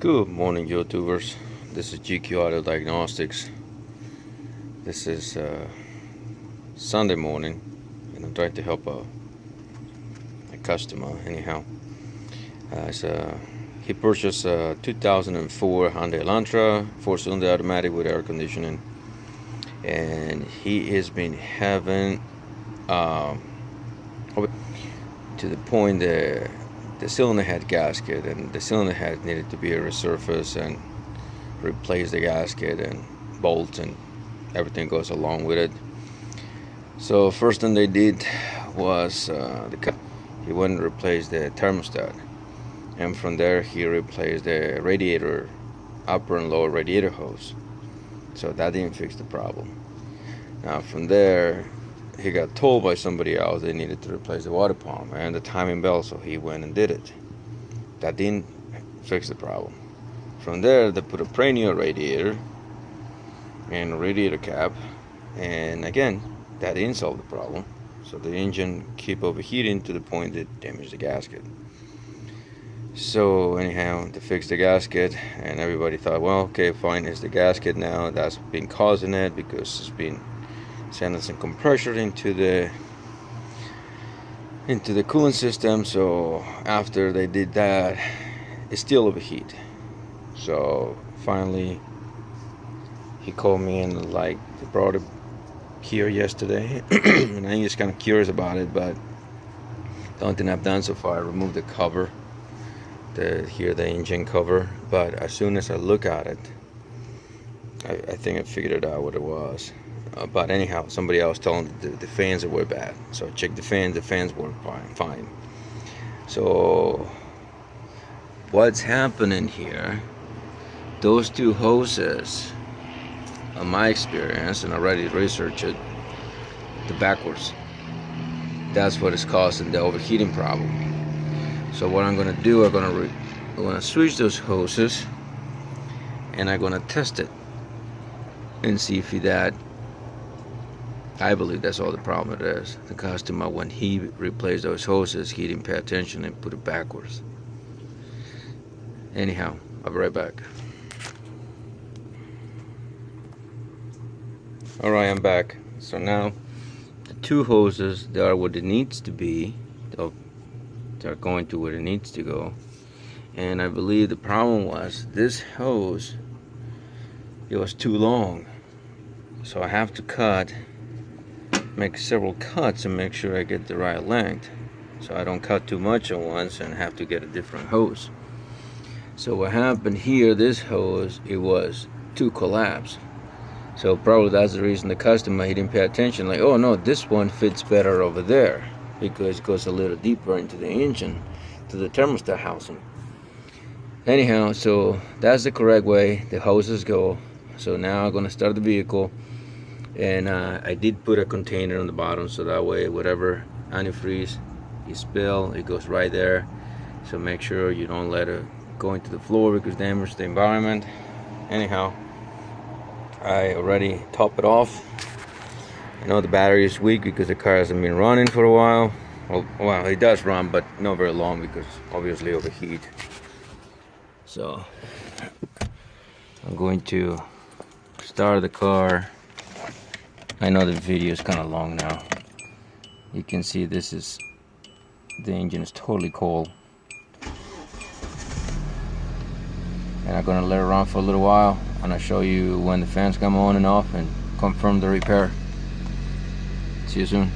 Good morning, YouTubers. This is GQ Auto Diagnostics. This is Sunday morning, and I'm trying to help a customer. Anyhow, he purchased a 2004 Hyundai Elantra 4-cylinder automatic with air conditioning, and he has been having to the point that the cylinder head gasket and the cylinder head needed to be resurfaced and replace the gasket and bolts and everything goes along with it. So first thing they did was he went and replaced the thermostat, and from there he replaced the radiator, upper and lower radiator hose. So that didn't fix the problem. Now from there he got told by somebody else they needed to replace the water pump and the timing belt, so he went and did it. That didn't fix the problem. From there they put a brand new radiator and a radiator cap, and again that didn't solve the problem. So the engine kept overheating to the point that damaged the gasket. So anyhow, they fixed the gasket, and everybody thought, well, okay, fine, it's the gasket now that's been causing it, because it's been sending some compression into the cooling system. So after they did that, it still overheat. So finally he called me and they brought it here yesterday and I'm just kind of curious about it. But the only thing I've done so far, I removed the cover, the engine cover, but as soon as I look at it, I think I figured out what it was. But anyhow, somebody else told them the fans were bad. So I checked the fans work fine. So what's happening here, those two hoses, in my experience, and I already researched it, the backwards. That's what is causing the overheating problem. So what I'm going to do, I'm going to switch those hoses, and I'm going to test it and see if that. I believe that's all the problem it is. The customer, when he replaced those hoses, he didn't pay attention and put it backwards. Anyhow, I'll be right back. Alright, I'm back. So now the two hoses, they are what it needs to be. They're going to where it needs to go. And I believe the problem was this hose, it was too long. So I have to make several cuts and make sure I get the right length, so I don't cut too much at once and have to get a different hose. So what happened here, this hose, it was too collapsed. So probably that's the reason the customer, he didn't pay attention, like, oh no, this one fits better over there because it goes a little deeper into the engine, to the thermostat housing. Anyhow, so that's the correct way the hoses go. So now I'm going to start the vehicle. And I did put a container on the bottom, so that way whatever antifreeze you spill, it goes right there. So make sure you don't let it go into the floor because it damages the environment. Anyhow, I already top it off. I know the battery is weak because the car hasn't been running for a while. Well, it does run, but not very long because obviously overheat. So I'm going to start the car. I know the video is kind of long now. You can see the engine is totally cold. And I'm gonna let it run for a little while, and I'll show you when the fans come on and off and confirm the repair. See you soon.